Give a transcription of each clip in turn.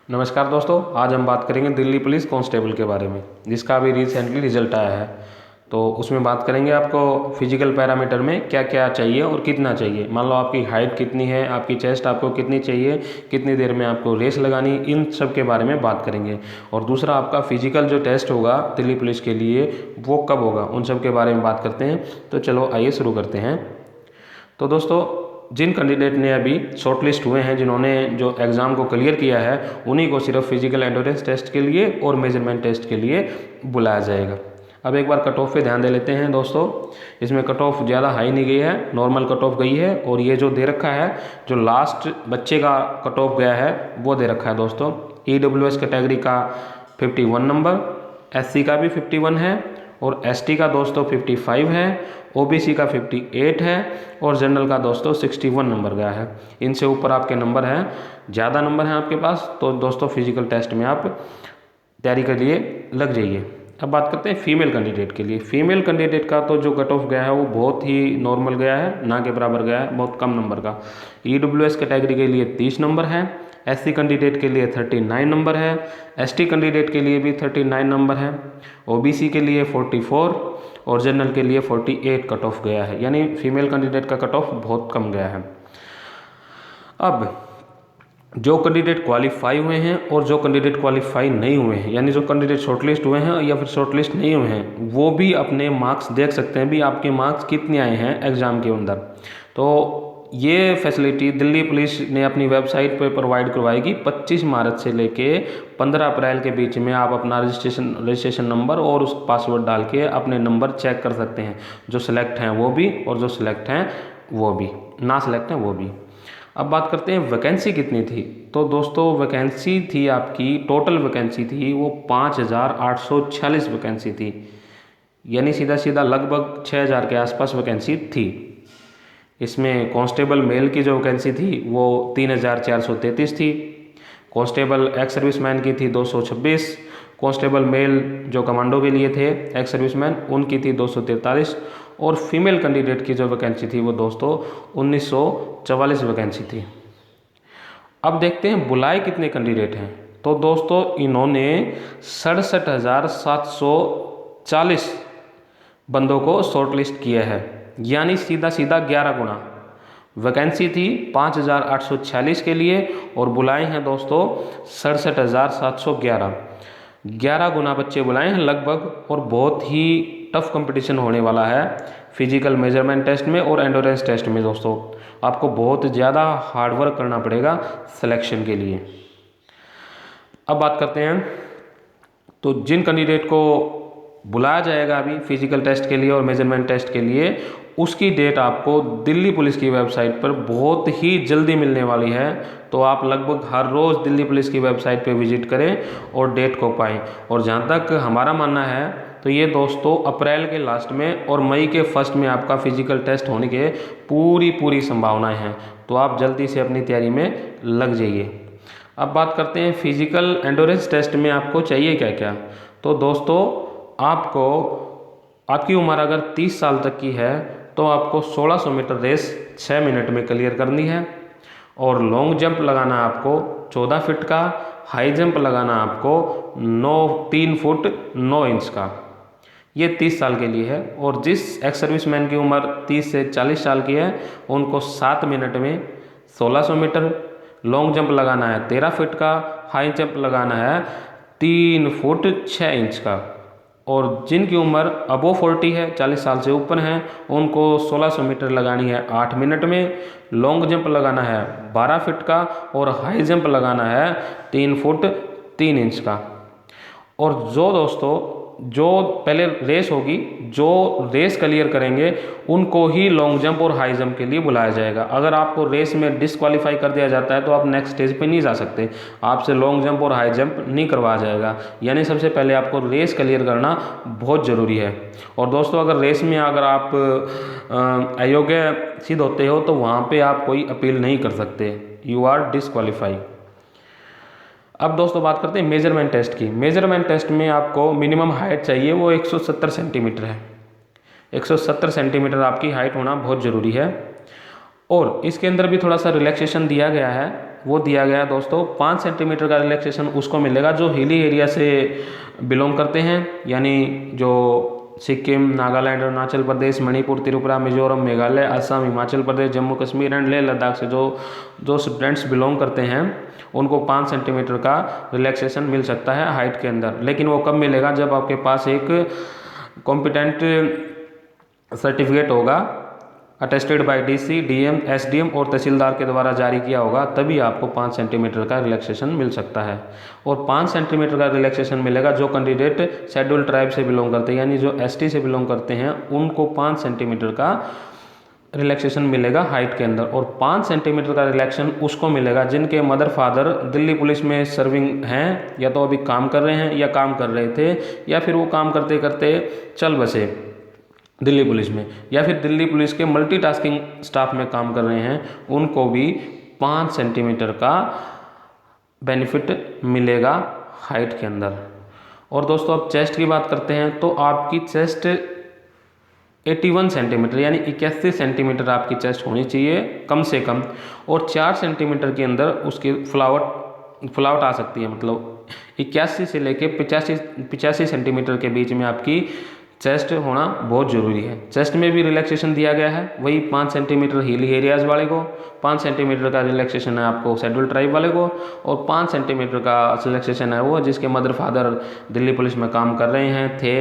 नमस्कार दोस्तों, आज हम बात करेंगे दिल्ली पुलिस कांस्टेबल के बारे में, जिसका अभी रिसेंटली रिजल्ट आया है। तो उसमें बात करेंगे आपको फिजिकल पैरामीटर में क्या क्या चाहिए और कितना चाहिए। मान लो आपकी हाइट कितनी है, आपकी चेस्ट आपको कितनी चाहिए, कितनी देर में आपको रेस लगानी, इन सब के बारे में बात करेंगे। और दूसरा आपका फिजिकल जो टेस्ट होगा दिल्ली पुलिस के लिए वो कब होगा, उन सब के बारे में बात करते हैं। तो चलो आइए शुरू करते हैं। तो दोस्तों, जिन कैंडिडेट ने अभी शॉर्ट लिस्ट हुए हैं, जिन्होंने जो एग्ज़ाम को क्लियर किया है, उन्हीं को सिर्फ फिजिकल एंड्योरेंस टेस्ट के लिए और मेजरमेंट टेस्ट के लिए बुलाया जाएगा। अब एक बार कट ऑफ पे ध्यान दे लेते हैं दोस्तों। इसमें कट ऑफ ज़्यादा हाई नहीं गई है, नॉर्मल कट ऑफ गई है। और ये जो दे रखा है, जो लास्ट बच्चे का कट ऑफ गया है वो दे रखा है दोस्तों। EWS कैटेगरी का 51 नंबर, SC का भी 51 है और ST का दोस्तों 55 है, OBC का 58 है और जनरल का दोस्तों 61 नंबर गया है। इनसे ऊपर आपके नंबर हैं, ज़्यादा नंबर हैं आपके पास, तो दोस्तों फिजिकल टेस्ट में आप तैयारी के लिए लग जाइए। अब बात करते हैं फीमेल कैंडिडेट के लिए। फीमेल कैंडिडेट का तो जो कट ऑफ गया है वो बहुत ही नॉर्मल गया है, ना के बराबर गया है, बहुत कम नंबर का। EWS कैटेगरी के लिए 30 नंबर है, SC कैंडिडेट के लिए 39 नंबर है, ST कैंडिडेट के लिए भी 39 नंबर है, OBC के लिए 44 और जनरल के लिए 48 कट ऑफ गया है। यानी फीमेल कैंडिडेट का कट ऑफ बहुत कम गया है। अब जो कैंडिडेट क्वालिफाई हुए हैं और जो कैंडिडेट क्वालिफाई नहीं हुए हैं, यानी जो कैंडिडेट शॉर्टलिस्ट हुए हैं या फिर शॉर्टलिस्ट नहीं हुए हैं, वो भी अपने मार्क्स देख सकते हैं भी आपके मार्क्स कितने आए हैं एग्ज़ाम के अंदर। तो ये फैसिलिटी दिल्ली पुलिस ने अपनी वेबसाइट पर प्रोवाइड करवाएगी। 25 मार्च से लेके 15 अप्रैल के बीच में आप अपना रजिस्ट्रेशन नंबर और उस पासवर्ड डाल के अपने नंबर चेक कर सकते हैं। जो सिलेक्ट हैं वो भी और जो सिलेक्ट हैं वो भी, ना सिलेक्ट हैं वो भी। अब बात करते हैं वैकेंसी कितनी थी। तो दोस्तों वैकेंसी थी आपकी, टोटल वैकेंसी थी वो 5846 वैकेंसी थी। यानी सीधा सीधा लगभग 6000 के आसपास वैकेंसी थी। इसमें कांस्टेबल मेल की जो वैकेंसी थी वो 3433 थी। कांस्टेबल एक्स सर्विसमैन की थी 226। कांस्टेबल मेल जो कमांडो के लिए थे एक्स सर्विसमैन, उनकी थी 243। और फीमेल कैंडिडेट की जो वैकेंसी थी वो दोस्तों 1944 वैकेंसी थी। अब देखते हैं बुलाए कितने कैंडिडेट हैं। तो दोस्तों इन्होंने 67,740 बंदों को शॉर्टलिस्ट किया है, यानी सीधा सीधा 11 गुना। वैकेंसी थी 5846 के लिए और बुलाए हैं दोस्तों 67,711। 11 गुना बच्चे बुलाए हैं लगभग। और बहुत ही टफ कंपटीशन होने वाला है फिजिकल मेजरमेंट टेस्ट में और एंडोरेंस टेस्ट में दोस्तों। आपको बहुत ज़्यादा हार्डवर्क करना पड़ेगा सिलेक्शन के लिए। अब बात करते हैं, तो जिन कैंडिडेट को बुलाया जाएगा अभी फिजिकल टेस्ट के लिए और मेजरमेंट टेस्ट के लिए, उसकी डेट आपको दिल्ली पुलिस की वेबसाइट पर बहुत ही जल्दी मिलने वाली है। तो आप लगभग हर रोज़ दिल्ली पुलिस की वेबसाइट पर विजिट करें और डेट को पाएँ। और जहाँ तक हमारा मानना है तो ये दोस्तों अप्रैल के लास्ट में और मई के फर्स्ट में आपका फिजिकल टेस्ट होने के पूरी संभावनाएं हैं। तो आप जल्दी से अपनी तैयारी में लग जाइए। अब बात करते हैं फिजिकल एंडोरेंस टेस्ट में आपको चाहिए क्या क्या। तो दोस्तों आपको, आपकी उम्र अगर 30 साल तक की है तो आपको 1600 मीटर रेस 6 मिनट में क्लियर करनी है। और लॉन्ग जंप लगाना आपको 14 फीट का, हाई जंप लगाना आपको 3 फुट 9 इंच का। ये 30 साल के लिए है। और जिस एक्स सर्विसमैन की उम्र 30 से 40 साल की है, उनको 7 मिनट में 1600 मीटर लॉन्ग जंप लगाना है 13 फीट का, हाई जंप लगाना है 3 फुट 6 इंच का। और जिनकी उम्र अबो 40 है, 40 साल से ऊपर हैं, उनको 1600 मीटर लगानी है 8 मिनट में, लॉन्ग जंप लगाना है 12 फीट का और हाई जंप लगाना है 3 फुट 3 इंच का। और जो दोस्तों जो पहले रेस होगी, जो रेस क्लियर करेंगे, उनको ही लॉन्ग जंप और हाई जंप के लिए बुलाया जाएगा। अगर आपको रेस में डिस्क्वालीफाई कर दिया जाता है तो आप नेक्स्ट स्टेज पे नहीं जा सकते, आपसे लॉन्ग जंप और हाई जंप नहीं करवाया जाएगा। यानी सबसे पहले आपको रेस क्लियर करना बहुत ज़रूरी है। और दोस्तों अगर रेस में अगर आप अयोग्य सिद्ध होते हो तो वहाँ पर आप कोई अपील नहीं कर सकते, यू आर डिस्क्वालीफाई। अब दोस्तों बात करते हैं मेजरमेंट टेस्ट की। मेजरमेंट टेस्ट में आपको मिनिमम हाइट चाहिए वो 170 सेंटीमीटर है। 170 सेंटीमीटर आपकी हाइट होना बहुत ज़रूरी है। और इसके अंदर भी थोड़ा सा रिलैक्सेशन दिया गया है। वो दिया गया है दोस्तों। 5 सेंटीमीटर का रिलैक्सेशन उसको मिलेगा जो हिली एरिया से बिलोंग करते हैं, यानी जो सिक्किम, नागालैंड, अरुणाचल प्रदेश, मणिपुर, त्रिपुरा, मिजोरम, मेघालय, असम, हिमाचल प्रदेश, जम्मू कश्मीर एंड लेह लद्दाख से जो स्टूडेंट्स बिलोंग करते हैं उनको 5 सेंटीमीटर का रिलैक्सेशन मिल सकता है हाइट के अंदर। लेकिन वो कब मिलेगा? जब आपके पास एक कॉम्पिटेंट सर्टिफिकेट होगा, attested by DC, DM, SDM और तहसीलदार के द्वारा जारी किया होगा, तभी आपको 5 सेंटीमीटर का रिलैक्सेशन मिल सकता है। और 5 सेंटीमीटर का रिलैक्सेशन मिलेगा जो कैंडिडेट शेड्यूल ट्राइब से बिलोंग करते हैं, यानी जो एसटी से बिलोंग करते हैं उनको 5 सेंटीमीटर का रिलैक्सेशन मिलेगा हाइट के अंदर। और 5 सेंटीमीटर का रिलैक्सेशन उसको मिलेगा जिनके मदर फादर दिल्ली पुलिस में सर्विंग हैं, या तो अभी काम कर रहे हैं या काम कर रहे थे, या फिर वो काम करते करते चल बसे दिल्ली पुलिस में, या फिर दिल्ली पुलिस के मल्टीटास्किंग स्टाफ में काम कर रहे हैं, उनको भी 5 सेंटीमीटर का बेनिफिट मिलेगा हाइट के अंदर। और दोस्तों अब चेस्ट की बात करते हैं, तो आपकी चेस्ट 81 सेंटीमीटर यानी 81 सेंटीमीटर आपकी चेस्ट होनी चाहिए कम से कम, और 4 सेंटीमीटर के अंदर उसकी फुलावट आ सकती है, मतलब 81 से लेके 85 सेंटीमीटर के बीच में आपकी चेस्ट होना बहुत ज़रूरी है। चेस्ट में भी रिलैक्सेशन दिया गया है, वही 5 सेंटीमीटर हिली एरियाज़ वाले को, 5 सेंटीमीटर का रिलैक्सेशन है आपको शेड्यूल ट्राइब वाले को, और 5 सेंटीमीटर का रिलैक्सेशन है वो जिसके मदर फादर दिल्ली पुलिस में काम कर रहे हैं थे,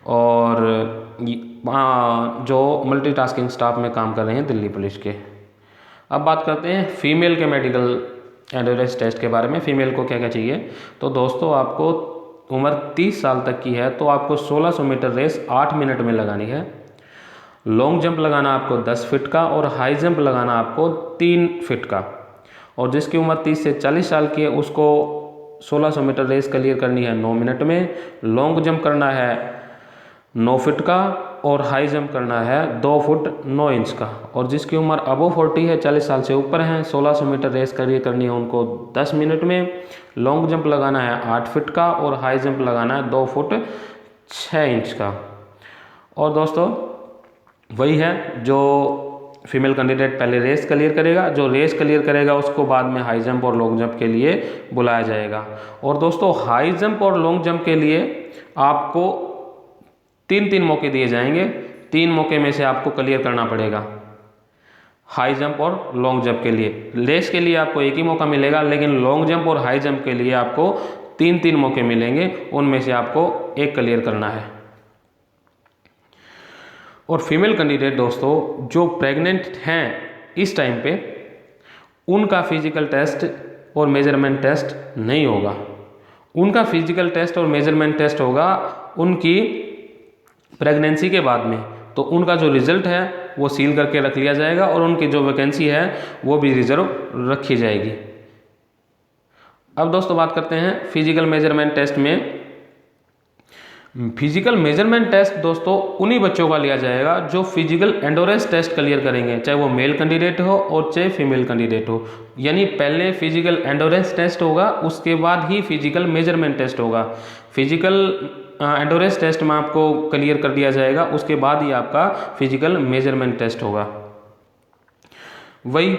और जो मल्टीटास्किंग स्टाफ में काम कर रहे हैं दिल्ली पुलिस के। अब बात करते हैं फीमेल के मेडिकल एंड्योरेंस टेस्ट के बारे में। फीमेल को क्या क्या चाहिए? तो दोस्तों आपको उम्र 30 साल तक की है तो आपको 1600 मीटर रेस 8 मिनट में लगानी है। लॉन्ग जंप लगाना आपको 10 फीट का, और हाई जंप लगाना आपको 3 फीट का। और जिसकी उम्र 30 से 40 साल की है उसको 1600 मीटर रेस क्लियर करनी है 9 मिनट में। लॉन्ग जंप करना है 9 फीट का, और हाई जंप करना है 2 फुट 9 इंच का। और जिसकी उम्र अबो 40 है, 40 साल से ऊपर हैं, 1600 मीटर रेस क्लियर करनी है उनको 10 मिनट में। लॉन्ग जंप लगाना है 8 फीट का, और हाई जंप लगाना है 2 फुट 6 इंच का। और दोस्तों वही है जो फीमेल कैंडिडेट पहले रेस क्लियर करेगा, जो रेस क्लियर करेगा उसको बाद में हाई जंप और लॉन्ग जंप के लिए बुलाया जाएगा। और दोस्तों हाई जंप और लॉन्ग जंप के लिए आपको 3 मौके दिए जाएंगे, 3 मौके में से आपको क्लियर करना पड़ेगा हाई जंप और लॉन्ग जंप के लिए। रेस के लिए आपको एक ही मौका मिलेगा, लेकिन लॉन्ग जंप और हाई जंप के लिए आपको 3 मौके मिलेंगे, उनमें से आपको एक क्लियर करना है। और फीमेल कैंडिडेट दोस्तों जो प्रेग्नेंट हैं इस टाइम पे, उनका फिजिकल टेस्ट और मेजरमेंट टेस्ट नहीं होगा। उनका फिजिकल टेस्ट और मेजरमेंट टेस्ट होगा उनकी प्रेगनेंसी के बाद में। तो उनका जो रिजल्ट है वो सील करके रख लिया जाएगा, और उनकी जो वैकेंसी है वो भी रिजर्व रखी जाएगी। अब दोस्तों बात करते हैं फिजिकल मेजरमेंट टेस्ट में। फिजिकल मेजरमेंट टेस्ट दोस्तों उन्हीं बच्चों का लिया जाएगा जो फिजिकल एंडोरेंस टेस्ट क्लियर करेंगे, चाहे वो मेल कैंडिडेट हो और चाहे फीमेल कैंडिडेट हो। यानी पहले फिजिकल एंडोरेंस टेस्ट होगा, उसके बाद ही फिजिकल मेजरमेंट टेस्ट होगा। फिजिकल एंडोरेंस टेस्ट में आपको क्लियर कर दिया जाएगा, उसके बाद ही आपका फिजिकल मेजरमेंट टेस्ट होगा। वही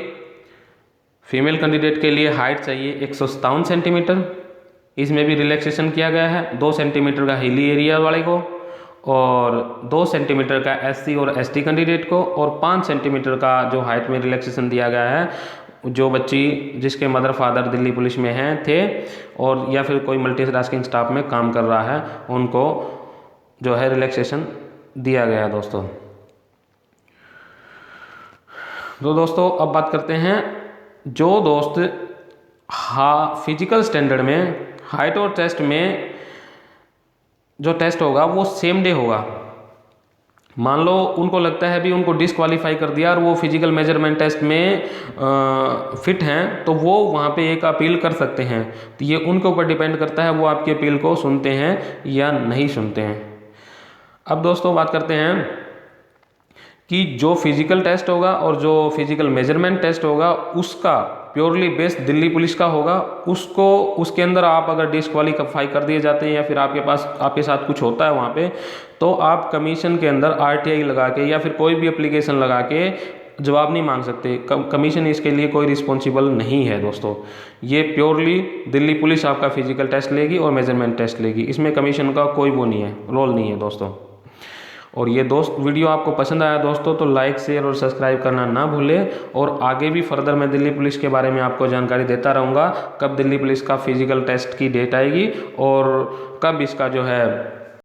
फीमेल कैंडिडेट के लिए हाइट चाहिए 157 सेंटीमीटर, इसमें भी रिलैक्सेशन किया गया है 2 सेंटीमीटर का हिली एरिया वाले को, और 2 सेंटीमीटर का एससी और एसटी कैंडिडेट को, और 5 सेंटीमीटर का जो हाइट में रिलैक्सेशन दिया गया है जो बच्ची जिसके मदर फादर दिल्ली पुलिस में हैं थे, और या फिर कोई मल्टीटास्किंग स्टाफ में काम कर रहा है, उनको जो है रिलैक्सेशन दिया गया दोस्तों। तो दोस्तों अब बात करते हैं जो दोस्त फिजिकल स्टैंडर्ड में हाइट और चेस्ट में जो टेस्ट होगा वो सेम डे होगा। मान लो उनको लगता है भी उनको डिसक्वालीफाई कर दिया और वो फिजिकल मेजरमेंट टेस्ट में फिट हैं, तो वो वहाँ पे एक अपील कर सकते हैं। तो ये उनके ऊपर डिपेंड करता है वो आपकी अपील को सुनते हैं या नहीं सुनते हैं। अब दोस्तों बात करते हैं कि जो फिजिकल टेस्ट होगा और जो फिजिकल मेजरमेंट टेस्ट होगा उसका प्योरली बेस्ड दिल्ली पुलिस का होगा। उसको उसके अंदर आप अगर डिसक्वालीफाई कर दिए जाते हैं या फिर आपके साथ कुछ होता है वहाँ पे, तो आप कमीशन के अंदर RTI लगा के या फिर कोई भी एप्लीकेशन लगा के जवाब नहीं मांग सकते, कमीशन इसके लिए कोई रिस्पॉन्सिबल नहीं है दोस्तों। ये प्योरली दिल्ली पुलिस आपका फिजिकल टेस्ट लेगी और मेजरमेंट टेस्ट लेगी, इसमें कमीशन का कोई वो नहीं है, रोल नहीं है दोस्तों। और ये दोस्त वीडियो आपको पसंद आया दोस्तों तो लाइक शेयर और सब्सक्राइब करना ना भूलें। और आगे भी फर्दर मैं दिल्ली पुलिस के बारे में आपको जानकारी देता रहूँगा, कब दिल्ली पुलिस का फिजिकल टेस्ट की डेट आएगी और कब इसका जो है